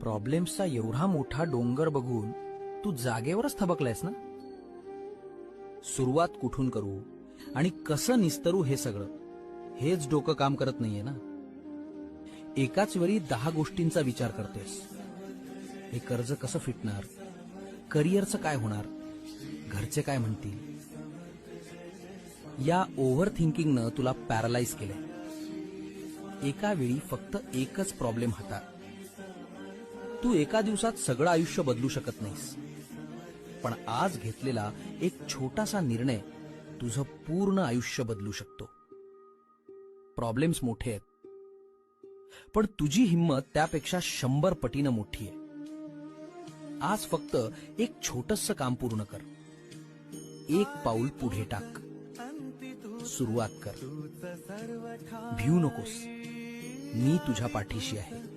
प्रॉब्लेम्सचा एवढा मोठा डोंगर बघून तू जागेवरच थबकलायस ना? सुरुवात कुठून करू आणि कसं निस्तरू हे सगळं, हेच डोकं काम करत नाहीये ना. एकाच वेळी 10 गोष्टींचा विचार करतोयस. हे कर्ज कसं फिटणार, करिअरचं काय होणार, घरचे काय म्हणतील. या ओव्हर थिंकिंगनं तुला पॅरालाइज केलंय. एका वेळी फक्त एकच प्रॉब्लेम हाताळ. तू एका दिवसात सगळं आयुष्य बदलू शकत नाहीस, पण आज घेतलेला एक छोटासा निर्णय तुझं पूर्ण आयुष्य बदलू शकतो. प्रॉब्लेम्स मोठे आहेत, पण तुझी हिंमत त्यापेक्षा 100 पटीनं मोठी आहे. आज फक्त एक छोटंसं काम पूर्ण कर. एक पाऊल पुढे टाक. सुरुवात कर. भिवू नकोस. मी तुझ्या पाठीशी आहे.